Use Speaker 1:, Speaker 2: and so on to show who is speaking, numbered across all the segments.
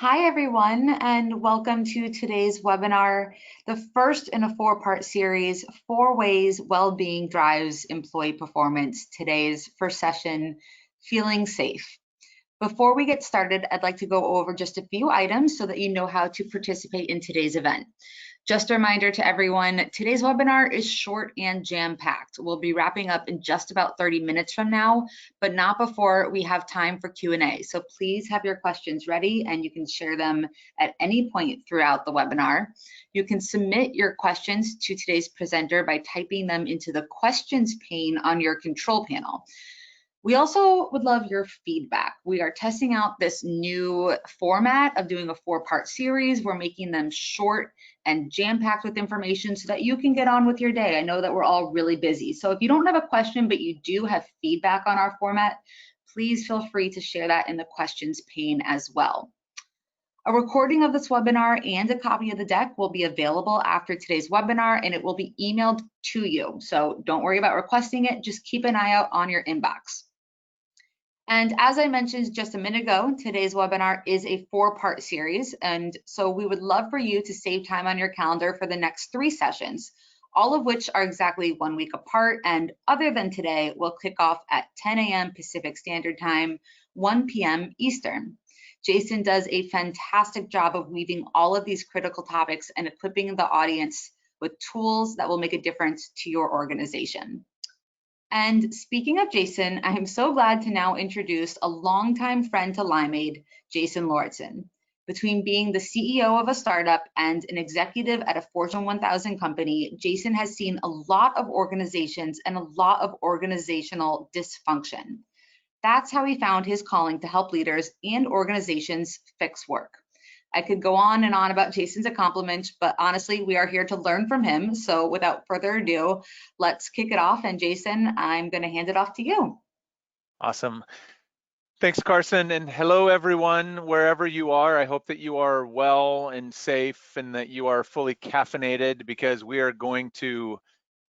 Speaker 1: Hi, everyone, and welcome to today's webinar, the first in a four-part series, Four Ways Wellbeing Drives Employee Performance. Today's first session, Feeling Safe. Before we get started, I'd like to go over just a few items so that you know how to participate in today's event. Just a reminder to everyone, today's webinar is short and jam-packed. We'll be wrapping up in just about 30 minutes from now, but not before we have time for Q&A. So please have your questions ready and you can share them at any point throughout the webinar. You can submit your questions to today's presenter by typing them into the questions pane on your control panel. We also would love your feedback. We are testing out this new format of doing a four-part series. We're making them short and jam-packed with information so that you can get on with your day. I know that we're all really busy. So if you don't have a question, but you do have feedback on our format, please feel free to share that in the questions pane as well. A recording of this webinar and a copy of the deck will be available after today's webinar, and it will be emailed to you. So don't worry about requesting it. Just keep an eye out on your inbox. And as I mentioned just a minute ago, today's webinar is a four-part series. And so we would love for you to save time on your calendar for the next 3 sessions, all of which are exactly 1 week apart. And other than today, we'll kick off at 10 a.m. Pacific Standard Time, 1 p.m. Eastern. Jason does a fantastic job of weaving all of these critical topics and equipping the audience with tools that will make a difference to your organization. And speaking of Jason, I am so glad to now introduce a longtime friend to Limeade, Jason Lauritsen. Between being the CEO of a startup and an executive at a Fortune 1000 company, Jason has seen a lot of organizations and a lot of organizational dysfunction. That's how he found his calling to help leaders and organizations fix work. I could go on and on about Jason's accomplishments, but honestly, we are here to learn from him. So without further ado, let's kick it off. And Jason, I'm going to hand it off to you.
Speaker 2: Awesome. Thanks, Carson, and hello, everyone, wherever you are. I hope that you are well and safe and that you are fully caffeinated because we're going to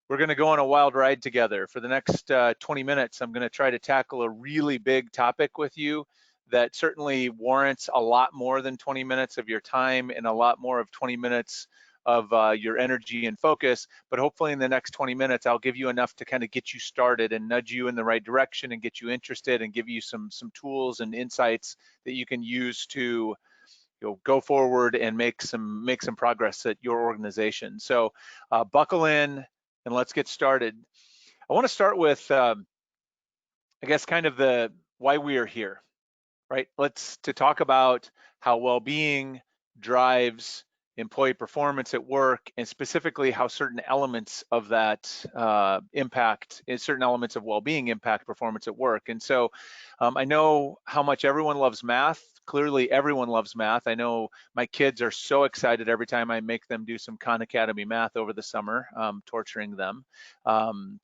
Speaker 2: go on a wild ride together. For the next 20 minutes, I'm going to try to tackle a really big topic with you that certainly warrants a lot more than 20 minutes of your time and a lot more of 20 minutes of your energy and focus. But hopefully in the next 20 minutes, I'll give you enough to kind of get you started and nudge you in the right direction and get you interested and give you some tools and insights that you can use to go forward and make some progress at your organization. So buckle in and let's get started. I want to start with, I guess, kind of the why we are here, right? To talk about how well-being drives employee performance at work, and specifically how certain elements of that certain elements of well-being impact performance at work. And so I know how much everyone loves math. Clearly, everyone loves math. I know my kids are so excited every time I make them do some Khan Academy math over the summer, torturing them,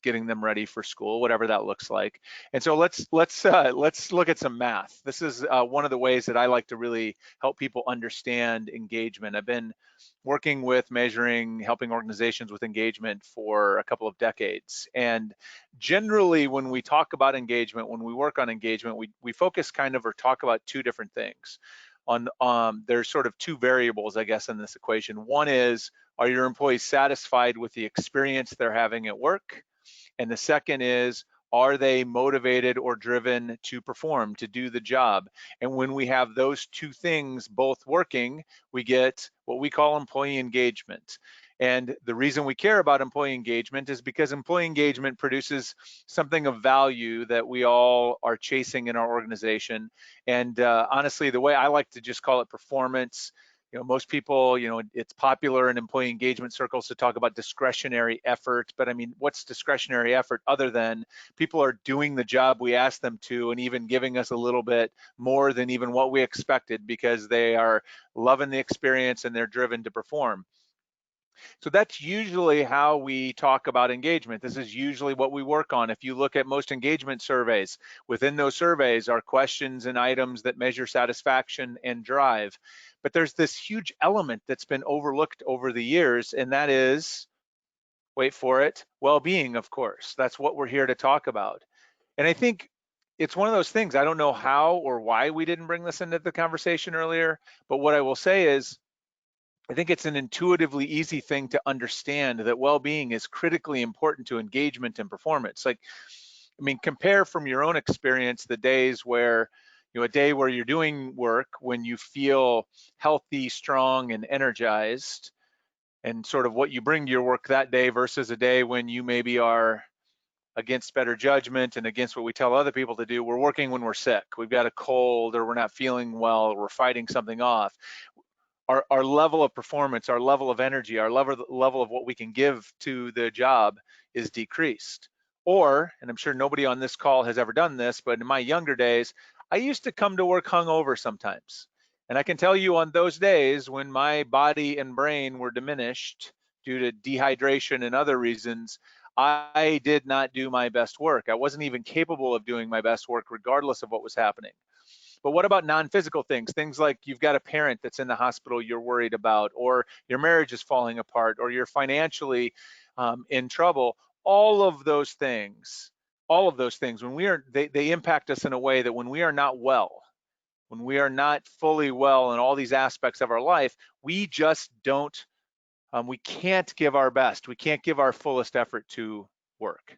Speaker 2: getting them ready for school, whatever that looks like. And so let's look at some math. This is one of the ways that I like to really help people understand engagement. I've been working with helping organizations with engagement for a couple of decades. And generally, when we talk about engagement, when we work on engagement, we focus kind of or talk about two different things. There's sort of two variables, I guess, in this equation. One is, are your employees satisfied with the experience they're having at work? And the second is, are they motivated or driven to perform, to do the job? And when we have those two things both working, we get what we call employee engagement. And the reason we care about employee engagement is because employee engagement produces something of value that we all are chasing in our organization. And honestly, the way I like to just call it performance, most people, it's popular in employee engagement circles to talk about discretionary effort, but I mean, what's discretionary effort other than people are doing the job we asked them to and even giving us a little bit more than even what we expected because they are loving the experience and they're driven to perform. So that's usually how we talk about engagement. This is usually what we work on. If you look at most engagement surveys, within those surveys are questions and items that measure satisfaction and drive. But there's this huge element that's been overlooked over the years, and that is, wait for it, well-being, of course. That's what we're here to talk about. And I think it's one of those things. I don't know how or why we didn't bring this into the conversation earlier, but what I will say is I think it's an intuitively easy thing to understand that well-being is critically important to engagement and performance. Like, I mean, compare from your own experience the days where, a day where you're doing work when you feel healthy, strong, and energized, and sort of what you bring to your work that day versus a day when you maybe are against better judgment and against what we tell other people to do. We're working when we're sick, we've got a cold, or we're not feeling well, or we're fighting something off. Our level of performance, our level of energy, our level of what we can give to the job is decreased. Or, and I'm sure nobody on this call has ever done this, but in my younger days, I used to come to work hungover sometimes. And I can tell you on those days when my body and brain were diminished due to dehydration and other reasons, I did not do my best work. I wasn't even capable of doing my best work regardless of what was happening. But what about non-physical things? Things like you've got a parent that's in the hospital you're worried about, or your marriage is falling apart, or you're financially in trouble. All of those things, when they impact us in a way that when we are not well, when we are not fully well in all these aspects of our life, we just don't, we can't give our best. We can't give our fullest effort to work.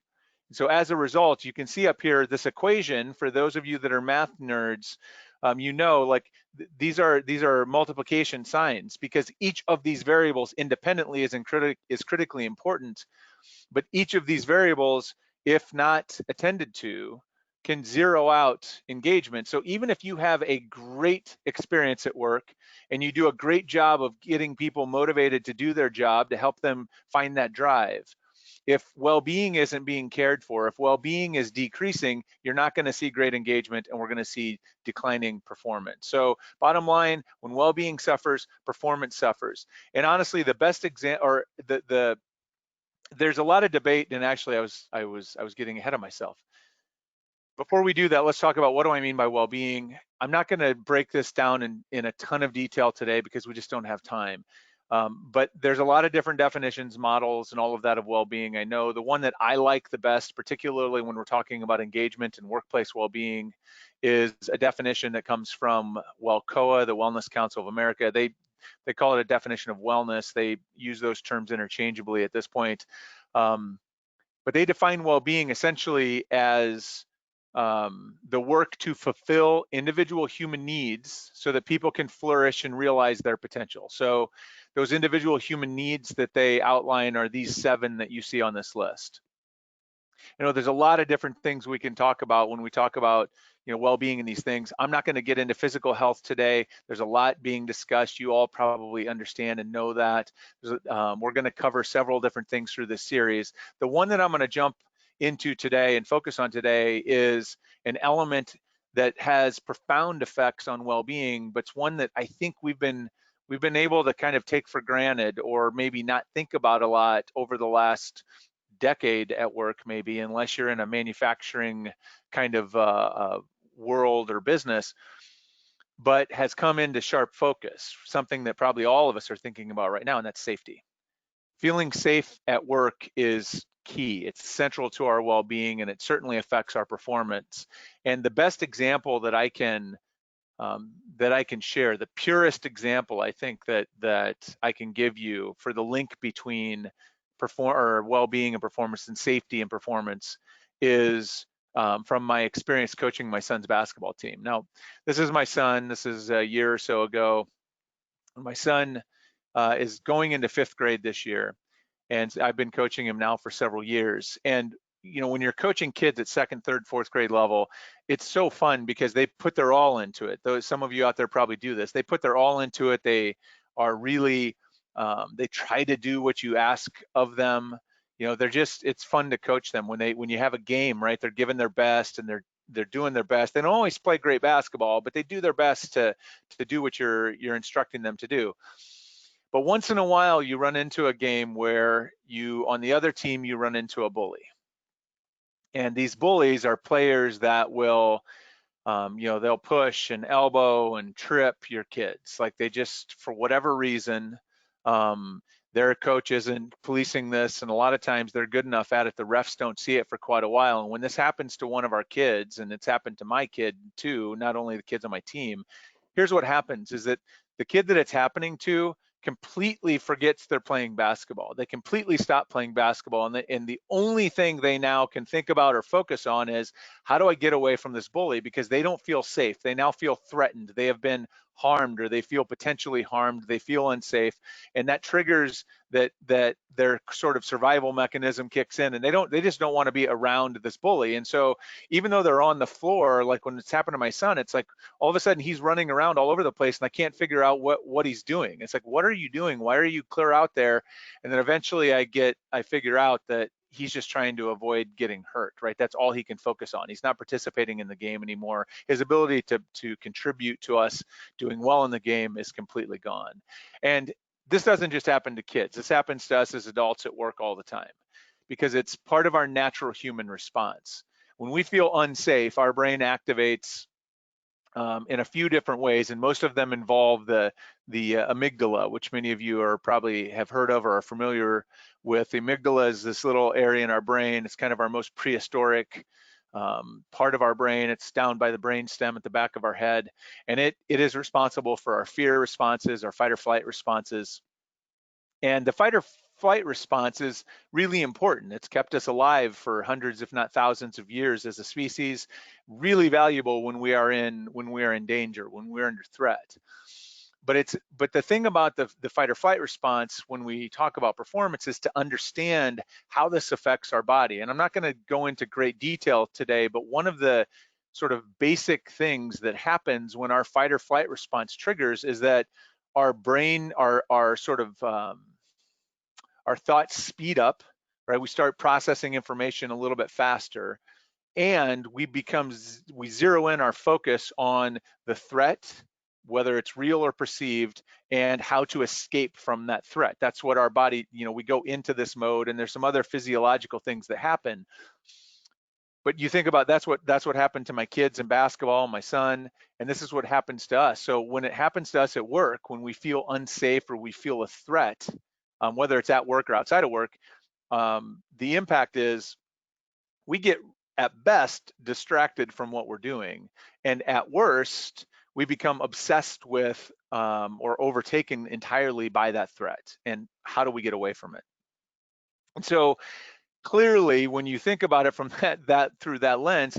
Speaker 2: So as a result, you can see up here this equation. For those of you that are math nerds, like these are multiplication signs, because each of these variables independently is critically important, but each of these variables, if not attended to, can zero out engagement. So even if you have a great experience at work and you do a great job of getting people motivated to do their job, to help them find that drive, if well-being isn't being cared for, if well-being is decreasing, you're not going to see great engagement, and we're going to see declining performance. So bottom line, when well-being suffers, performance suffers. And honestly, the best example, or there's a lot of debate, and actually I was getting ahead of myself. Before we do that, let's talk about what do I mean by well-being. I'm not going to break this down in a ton of detail today because we just don't have time. But there's a lot of different definitions, models, and all of that of well-being. I know the one that I like the best, particularly when we're talking about engagement and workplace well-being, is a definition that comes from WellCOA, the Wellness Council of America. They call it a definition of wellness. They use those terms interchangeably at this point. But they define well-being essentially as the work to fulfill individual human needs so that people can flourish and realize their potential. So those individual human needs that they outline are these 7 that you see on this list. There's a lot of different things we can talk about when we talk about well-being and these things. I'm not going to get into physical health today. There's a lot being discussed. You all probably understand and know that. We're going to cover several different things through this series. The one that I'm going to jump into today and focus on today is an element that has profound effects on well-being, but it's one that I think we've been able to kind of take for granted, or maybe not think about a lot over the last decade at work, maybe, unless you're in a manufacturing kind of world or business, but has come into sharp focus, something that probably all of us are thinking about right now, and that's safety. Feeling safe at work is key. It's central to our well-being, and it certainly affects our performance. And the best example that I can share, the purest example I think that I can give you for the link between well-being and performance, and safety and performance, is from my experience coaching my son's basketball team. Now, this is my son. This is a year or so ago. My son is going into 5th grade this year, and I've been coaching him now for several years. And when you're coaching kids at 2nd, 3rd, 4th grade level, it's so fun because they put their all into it. Though some of you out there probably do this. They put their all into it. They are really, they try to do what you ask of them. It's fun to coach them when you have a game, right? They're giving their best, and they're doing their best. They don't always play great basketball, but they do their best to do what you're instructing them to do. But once in a while, you run into a game where on the other team, you run into a bully. And these bullies are players that will, they'll push and elbow and trip your kids. Like, they just, for whatever reason, their coach isn't policing this, and a lot of times they're good enough at it, the refs don't see it for quite a while. And when this happens to one of our kids, and it's happened to my kid too, not only the kids on my team, here's what happens is that the kid that it's happening to completely forgets they're playing basketball. They completely stop playing basketball, and the only thing they now can think about or focus on is, how do I get away from this bully? Because they don't feel safe. They now feel threatened. They have been harmed, or they feel potentially harmed. They feel unsafe, and that triggers that their sort of survival mechanism kicks in, and they just don't want to be around this bully. And so even though they're on the floor, like when it's happened to my son, it's like all of a sudden he's running around all over the place, and I can't figure out what he's doing. It's like, what are you doing? Why are you clear out there? And then eventually I figure out that he's just trying to avoid getting hurt, right? That's all he can focus on. He's not participating in the game anymore. His ability to contribute to us doing well in the game is completely gone. And this doesn't just happen to kids. This happens to us as adults at work all the time, because it's part of our natural human response. When we feel unsafe, our brain activates in a few different ways, and most of them involve the amygdala, which many of you are probably have heard of or are familiar with. The amygdala is this little area in our brain. It's kind of our most prehistoric part of our brain. It's down by the brain stem at the back of our head, and it is responsible for our fear responses, our fight or flight responses. And the fight or flight response is really important. It's kept us alive for hundreds, if not thousands of years as a species. Really valuable when we are in danger, when we're under threat. But the thing about the fight or flight response when we talk about performance is to understand how this affects our body. And I'm not going to go into great detail today, but one of the sort of basic things that happens when our fight or flight response triggers is that our brain, our sort of our thoughts speed up, right? We start processing information a little bit faster, and we zero in our focus on the threat, whether it's real or perceived, and how to escape from that threat. That's what our body, we go into this mode, and there's some other physiological things that happen. But you think about that's what happened to my kids in basketball, my son, and this is what happens to us. So when it happens to us at work, when we feel unsafe or we feel a threat, whether it's at work or outside of work, the impact is we get at best distracted from what we're doing, and at worst we become obsessed with or overtaken entirely by that threat. And how do we get away from it? And so clearly, when you think about it from that through that lens,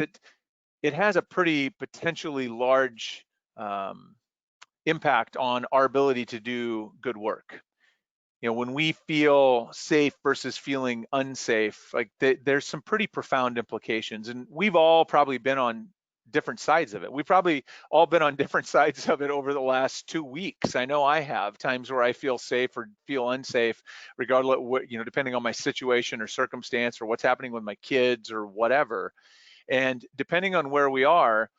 Speaker 2: it has a pretty potentially large impact on our ability to do good work. When we feel safe versus feeling unsafe, like there's some pretty profound implications, and we've all probably been on different sides of it. We've probably all been on different sides of it over the last 2 weeks. I know I have times where I feel safe or feel unsafe, regardless of what, depending on my situation or circumstance or what's happening with my kids or whatever. And depending on where we are,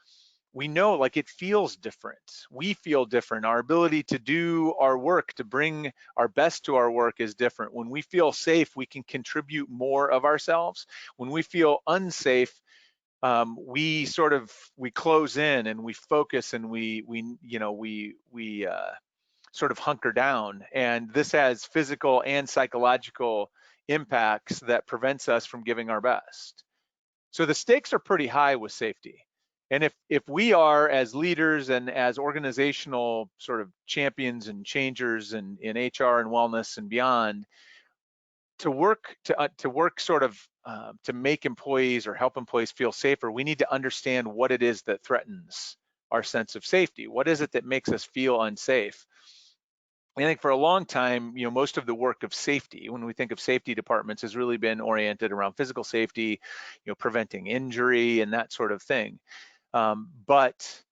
Speaker 2: we know like it feels different. We feel different. Our ability to do our work, to bring our best to our work is different. When we feel safe, we can contribute more of ourselves. When we feel unsafe, we close in and we focus and we sort of hunker down. And this has physical and psychological impacts that prevents us from giving our best. So the stakes are pretty high with safety. And if we are, as leaders and as organizational sort of champions and changers in HR and wellness and beyond, to work sort of to make employees or help employees feel safer, we need to understand what it is that threatens our sense of safety. What is it that makes us feel unsafe? I think for a long time, most of the work of safety, when we think of safety departments, has really been oriented around physical safety, preventing injury and that sort of thing. But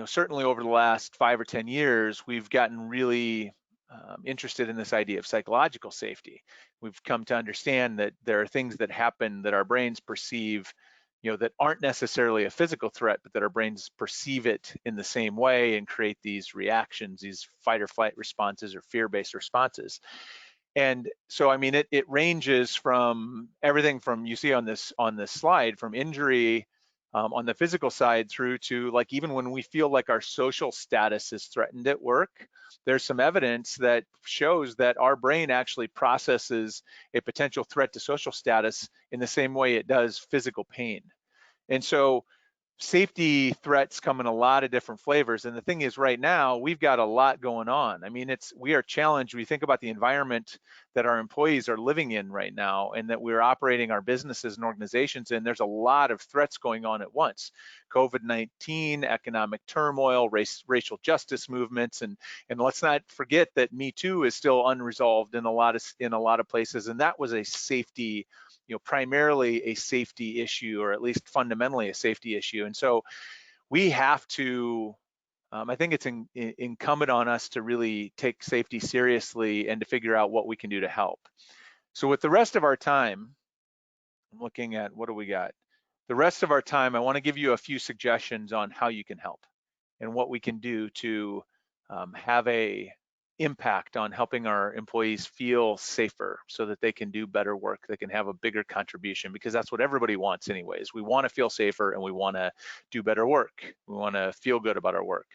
Speaker 2: certainly over the last 5 or 10 years, we've gotten really interested in this idea of psychological safety. We've come to understand that there are things that happen that our brains perceive, that aren't necessarily a physical threat, but that our brains perceive it in the same way and create these reactions, these fight or flight responses or fear-based responses. And so, I mean, it ranges from everything from, you see on this slide, from injury on the physical side through to like even when we feel like our social status is threatened at work, there's some evidence that shows that our brain actually processes a potential threat to social status in the same way it does physical pain. And so safety threats come in a lot of different flavors. And the thing is, right now, we've got a lot going on. I mean, we are challenged. We think about the environment that our employees are living in right now and that we're operating our businesses and organizations in. There's a lot of threats going on at once. COVID-19, economic turmoil, racial justice movements, and let's not forget that Me Too is still unresolved in a lot of places. And that was a safety, primarily a safety issue, or at least fundamentally a safety issue. And so we have to, I think it's incumbent on us to really take safety seriously and to figure out what we can do to help. So with the rest of our time, I'm looking at what do we got? The rest of our time, I want to give you a few suggestions on how you can help and what we can do to have a impact on helping our employees feel safer so that they can do better work, they can have a bigger contribution, because that's what everybody wants anyways. We want to feel safer and we want to do better work. We want to feel good about our work.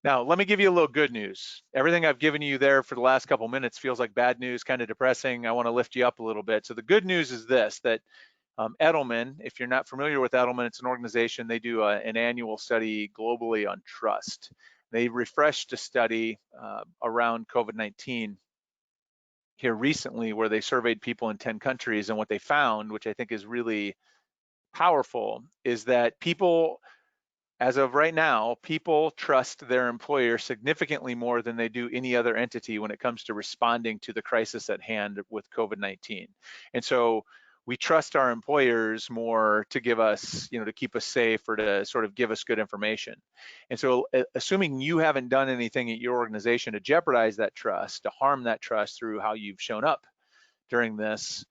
Speaker 2: Now, let me give you a little good news. Everything I've given you there for the last couple minutes feels like bad news, kind of depressing. I want to lift you up a little bit. So the good news is this, that Edelman, if you're not familiar with Edelman, it's an organization, they do an annual study globally on trust. They refreshed a study around COVID-19 here recently where they surveyed people in 10 countries, and what they found, which I think is really powerful, is that people, as of right now, people trust their employer significantly more than they do any other entity when it comes to responding to the crisis at hand with COVID-19. And so we trust our employers more to give us, to keep us safe or to sort of give us good information. And so assuming you haven't done anything at your organization to jeopardize that trust, to harm that trust through how you've shown up during this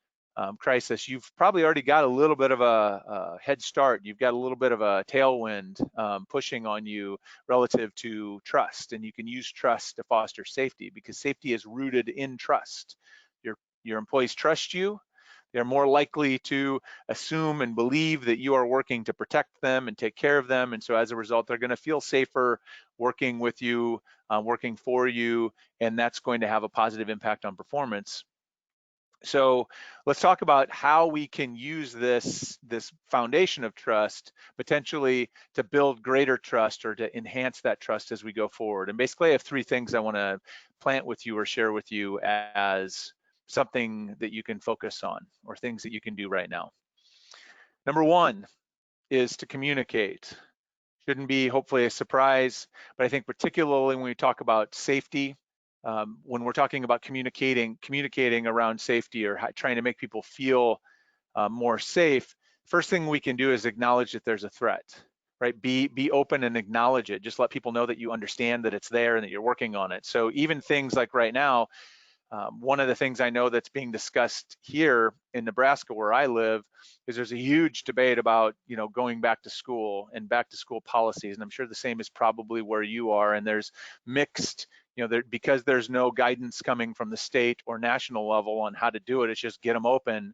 Speaker 2: crisis, you've probably already got a little bit of a head start. You've got a little bit of a tailwind pushing on you relative to trust, and you can use trust to foster safety, because safety is rooted in trust. Your employees trust you. They're more likely to assume and believe that you are working to protect them and take care of them, and so as a result, they're going to feel safer working with you, working for you, and that's going to have a positive impact on performance. So let's talk about how we can use this foundation of trust potentially to build greater trust or to enhance that trust as we go forward. And basically I have three things I want to plant with you or share with you as something that you can focus on, or things that you can do right now. Number one is to communicate. Shouldn't be hopefully a surprise, but I think particularly when we talk about safety, when we're talking about communicating around safety or trying to make people feel more safe, first thing we can do is acknowledge that there's a threat, right? Be open and acknowledge it. Just let people know that you understand that it's there and that you're working on it. So even things like right now, one of the things I know that's being discussed here in Nebraska, where I live, is there's a huge debate about, going back to school and back to school policies. And I'm sure the same is probably where you are. And there's mixed, because there's no guidance coming from the state or national level on how to do it. It's just get them open.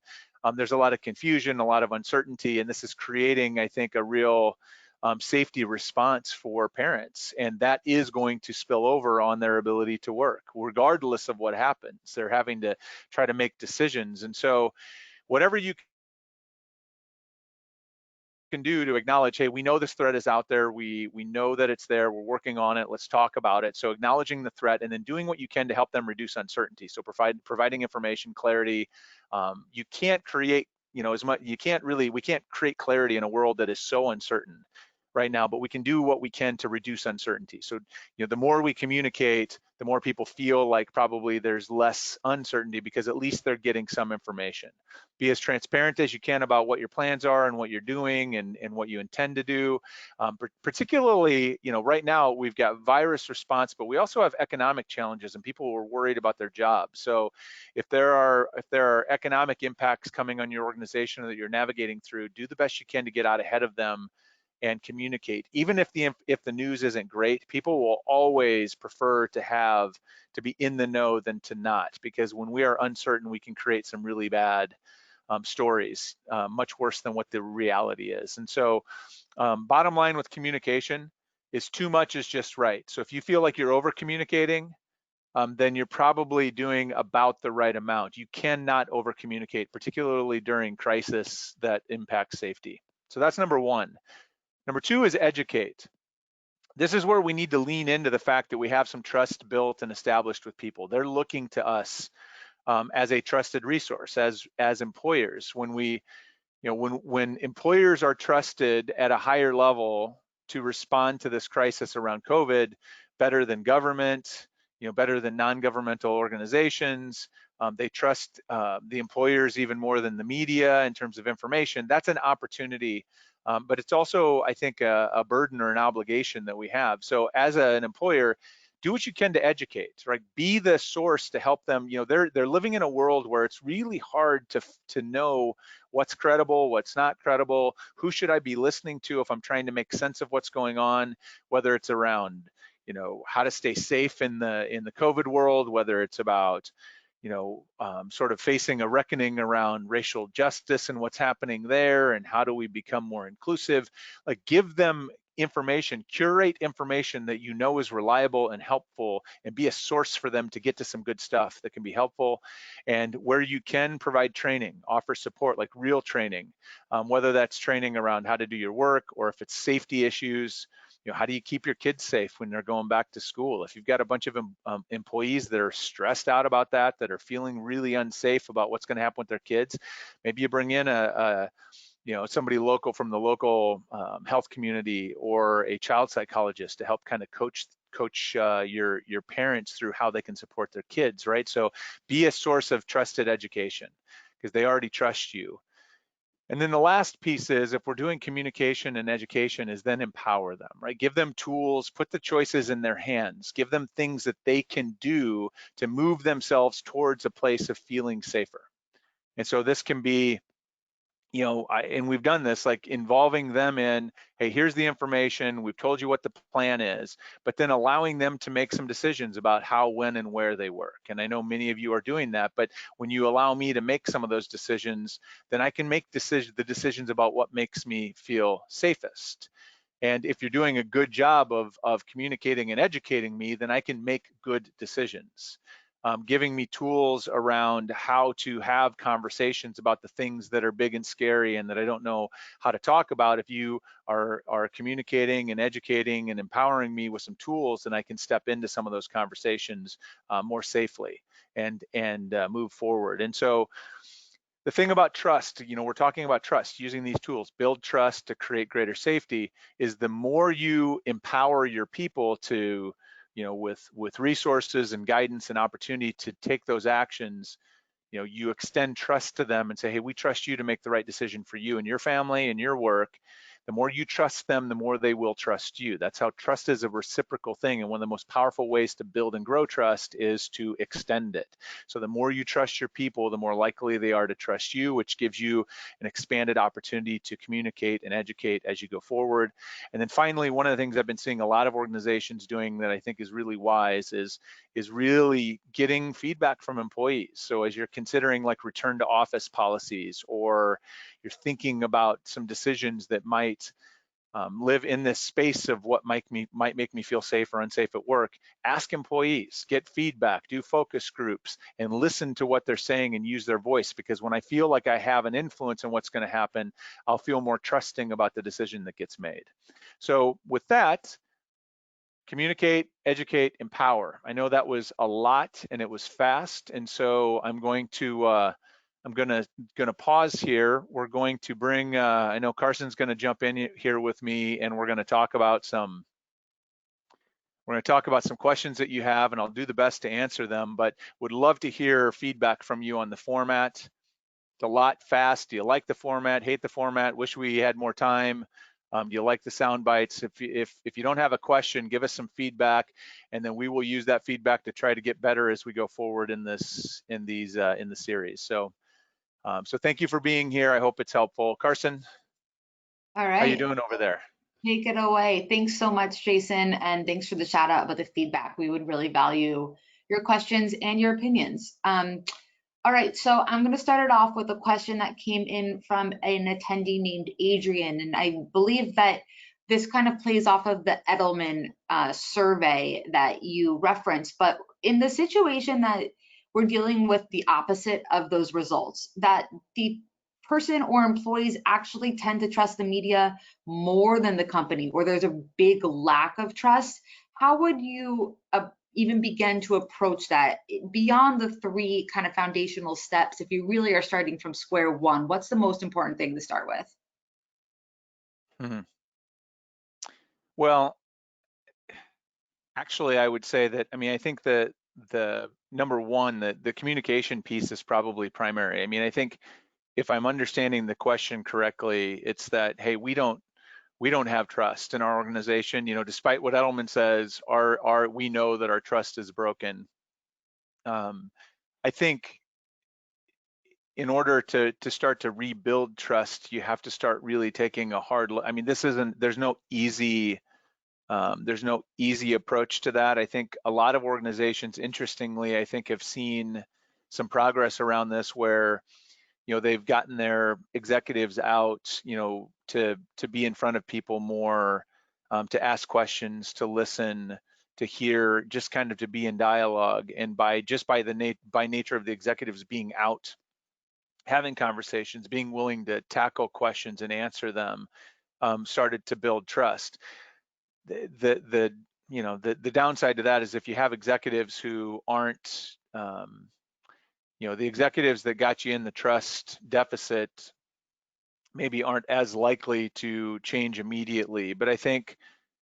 Speaker 2: There's a lot of confusion, a lot of uncertainty, and this is creating, I think, a real safety response for parents, and that is going to spill over on their ability to work regardless of what happens. They're having to try to make decisions, and so whatever you can do to acknowledge, hey, we know this threat is out there, we know that it's there, we're working on it, let's talk about it. So acknowledging the threat and then doing what you can to help them reduce uncertainty. So providing information, clarity. You can't create, we can't create clarity in a world that is so uncertain right now, but we can do what we can to reduce uncertainty. So, the more we communicate, the more people feel like probably there's less uncertainty, because at least they're getting some information. Be as transparent as you can about what your plans are and what you're doing and what you intend to do. Particularly, right now we've got virus response, but we also have economic challenges and people are worried about their jobs. So if there are economic impacts coming on your organization that you're navigating through, do the best you can to get out ahead of them and communicate. Even if the news isn't great, people will always prefer to be in the know than to not, because when we are uncertain, we can create some really bad stories, much worse than what the reality is. And so bottom line with communication is too much is just right. So if you feel like you're over communicating, then you're probably doing about the right amount. You cannot over communicate, particularly during crisis that impacts safety. So that's number one. Number two is educate. This is where we need to lean into the fact that we have some trust built and established with people. They're looking to us as a trusted resource, as employers. When we, when employers are trusted at a higher level to respond to this crisis around COVID, better than government, better than non-governmental organizations. They trust the employers even more than the media in terms of information. That's an opportunity, but it's also, I think, a burden or an obligation that we have. So as an employer, do what you can to educate, right? Be the source to help them. They're living in a world where it's really hard to know what's credible, what's not credible, who should I be listening to if I'm trying to make sense of what's going on, whether it's around, how to stay safe in the COVID world, whether it's about, sort of facing a reckoning around racial justice and what's happening there, and how do we become more inclusive. Like, give them information, curate information that is reliable and helpful, and be a source for them to get to some good stuff that can be helpful. And where you can, provide training, offer support, like real training, whether that's training around how to do your work, or if it's safety issues. How do you keep your kids safe when they're going back to school? If you've got a bunch of employees that are stressed out about that are feeling really unsafe about what's going to happen with their kids, maybe you bring in somebody local from the local health community, or a child psychologist to help kind of coach your parents through how they can support their kids, right? So be a source of trusted education, because they already trust you. And then the last piece is, if we're doing communication and education, is then empower them, right? Give them tools, put the choices in their hands, give them things that they can do to move themselves towards a place of feeling safer. And so this can be, and we've done this, like involving them in, hey, here's the information, we've told you what the plan is, but then allowing them to make some decisions about how, when, and where they work. And I know many of you are doing that, but when you allow me to make some of those decisions, then I can make the decisions about what makes me feel safest. And if you're doing a good job of communicating and educating me, then I can make good decisions. Giving me tools around how to have conversations about the things that are big and scary and that I don't know how to talk about. If you are communicating and educating and empowering me with some tools, then I can step into some of those conversations more safely and move forward. And so the thing about trust, we're talking about trust, using these tools, build trust to create greater safety, is the more you empower your people to, with resources and guidance and opportunity to take those actions, you extend trust to them and say, hey, we trust you to make the right decision for you and your family and your work. The more you trust them, the more they will trust you. That's how trust is a reciprocal thing. And one of the most powerful ways to build and grow trust is to extend it. So the more you trust your people, the more likely they are to trust you, which gives you an expanded opportunity to communicate and educate as you go forward. And then finally, one of the things I've been seeing a lot of organizations doing that I think is really wise is really getting feedback from employees. So as you're considering like return to office policies, or you're thinking about some decisions that might live in this space of what might make me feel safe or unsafe at work, ask employees, get feedback, do focus groups, and listen to what they're saying and use their voice. Because when I feel like I have an influence on what's going to happen, I'll feel more trusting about the decision that gets made. So with that, communicate, educate, empower. I know that was a lot and it was fast, and so I'm going to pause here. We're going to bring. I know Carson's going to jump in here with me, and we're going to talk about some. We're going to talk about some questions that you have, and I'll do the best to answer them. But would love to hear feedback from you on the format. It's a lot fast. Do you like the format? Hate the format? Wish we had more time? Do you like the sound bites? If you don't have a question, give us some feedback, and then we will use that feedback to try to get better as we go forward in the series. So thank you for being here. I hope it's helpful. Carson,
Speaker 1: All
Speaker 2: how you
Speaker 1: right,
Speaker 2: doing over there?
Speaker 1: take it away. Thanks so much, Jason, and thanks for the shout out about the feedback. We would really value your questions and your opinions. All right, so I'm going to start it off with a question that came in from an attendee named Adrian, and I believe that this kind of plays off of the Edelman survey that you referenced. But in the situation that we're dealing with the opposite of those results, that the person or employees actually tend to trust the media more than the company, or there's a big lack of trust, how would you even begin to approach that beyond the three kind of foundational steps? If you really are starting from square one, what's the most important thing to start with?
Speaker 2: Mhm. Well, actually, I would say that, I mean, I think the number one, the communication piece is probably primary. I mean, I think if I'm understanding the question correctly, it's that, hey, we don't have trust in our organization. You know, despite what Edelman says, our we know that our trust is broken. Um, I think in order to start to rebuild trust, you have to start really taking a hard look. I mean, this isn't, there's no easy approach to that. I think a lot of organizations, interestingly, I think have seen some progress around this where, you know, they've gotten their executives out, you know, to be in front of people more, to ask questions, to listen, to hear, just kind of to be in dialogue. And by nature of the executives being out, having conversations, being willing to tackle questions and answer them, started to build trust. The you know, the downside to that is if you have executives who aren't, you know, the executives that got you in the trust deficit maybe aren't as likely to change immediately. But I think,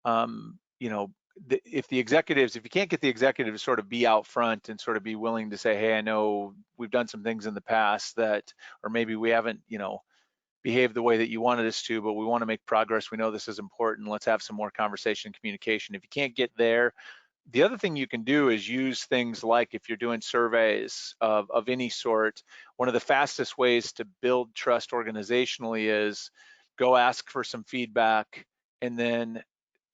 Speaker 2: you know, if you can't get the executives to sort of be out front and sort of be willing to say, hey, I know we've done some things in the past that, or maybe we haven't, you know, behaved the way that you wanted us to, but we want to make progress. We know this is important. Let's have some more conversation and communication. If you can't get there, the other thing you can do is use things like, if you're doing surveys of any sort, one of the fastest ways to build trust organizationally is go ask for some feedback, and then,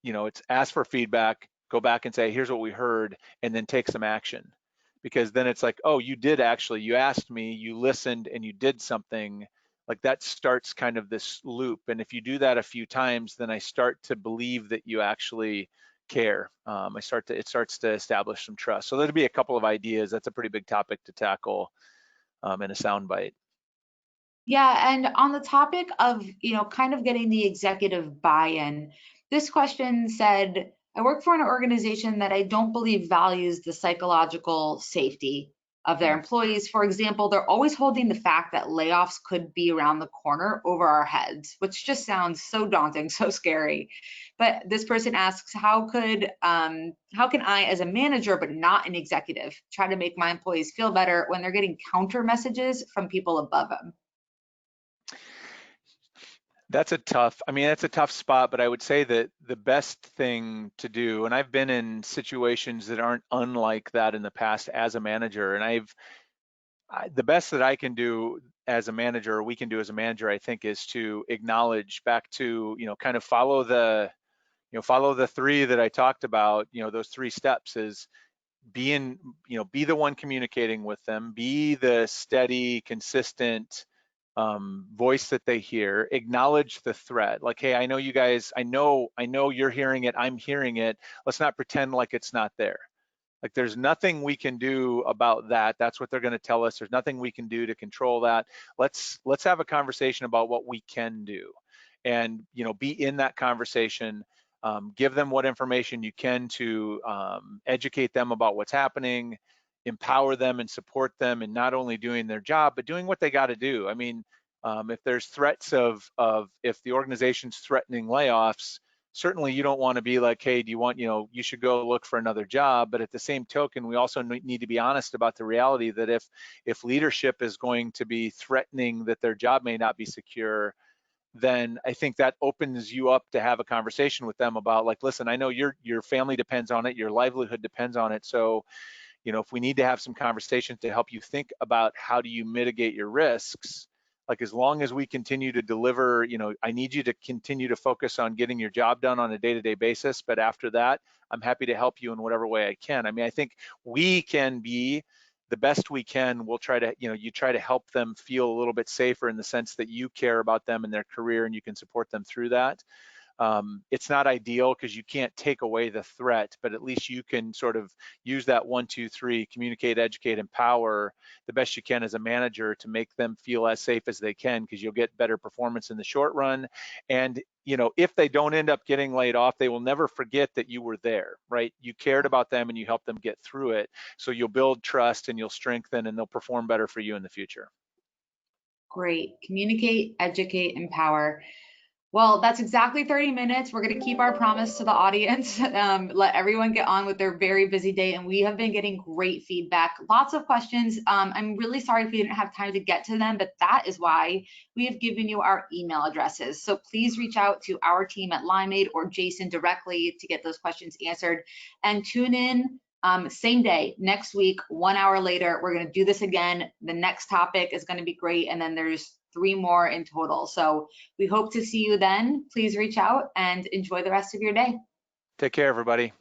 Speaker 2: you know, it's ask for feedback, go back and say, here's what we heard, and then take some action. Because then it's like, oh, you asked me, you listened, and you did something. Like that starts kind of this loop. And if you do that a few times, then I start to believe that you actually care. It starts to establish some trust. So there'll be a couple of ideas. That's a pretty big topic to tackle in a soundbite.
Speaker 1: Yeah, and on the topic of, kind of getting the executive buy-in, this question said, I work for an organization that I don't believe values the psychological safety of their
Speaker 2: Mm.
Speaker 1: employees. For example, they're always holding the fact that layoffs could be around the corner over our heads, which just sounds so daunting, so scary. But this person asks, how can I, as a manager but not an executive, try to make my employees feel better when they're getting counter messages from people above them?
Speaker 2: That's a tough spot, but I would say that the best thing to do, and I've been in situations that aren't unlike that in the past as a manager, and the best that I can do as a manager, or we can do as a manager, I think, is to acknowledge back to, you know, kind of follow the three that I talked about, you know, those three steps is be the one communicating with them, be the steady, consistent voice that they hear, acknowledge the threat. Like, hey, I know you guys, I know you're hearing it, I'm hearing it. Let's not pretend like it's not there. Like there's nothing we can do about that. That's what they're going to tell us. There's nothing we can do to control that. Let's have a conversation about what we can do, and, you know, be in that conversation. Give them what information you can to educate them about what's happening, empower them and support them in not only doing their job but doing what they got to do. I mean, if there's threats of if the organization's threatening layoffs, certainly you don't want to be like, hey, do you want, you know, you should go look for another job. But at the same token, we also need to be honest about the reality that if leadership is going to be threatening that their job may not be secure, then I think that opens you up to have a conversation with them about, like, listen, I know your family depends on it, your livelihood depends on it. So, you know, if we need to have some conversations to help you think about how do you mitigate your risks, like as long as we continue to deliver, you know, I need you to continue to focus on getting your job done on a day-to-day basis. But after that, I'm happy to help you in whatever way I can. I mean, I think we can be the best we can, we'll try to, you try to help them feel a little bit safer in the sense that you care about them and their career and you can support them through that. It's not ideal because you can't take away the threat, but at least you can sort of use that 1, 2, 3, communicate, educate, empower the best you can as a manager to make them feel as safe as they can, because you'll get better performance in the short run. And if they don't end up getting laid off, they will never forget that you were there, right? You cared about them and you helped them get through it. So you'll build trust and you'll strengthen and they'll perform better for you in the future.
Speaker 1: Great. Communicate, educate, empower. Well, that's exactly 30 minutes. We're going to keep our promise to the audience, let everyone get on with their very busy day. And we have been getting great feedback, lots of questions. I'm really sorry if we didn't have time to get to them, but that is why we have given you our email addresses. So please reach out to our team at Limeade or Jason directly to get those questions answered, and tune in same day next week, 1 hour later. We're going to do this again. The next topic is going to be great. And then there's 3 more in total. So we hope to see you then. Please reach out and enjoy the rest of your day.
Speaker 2: Take care, everybody.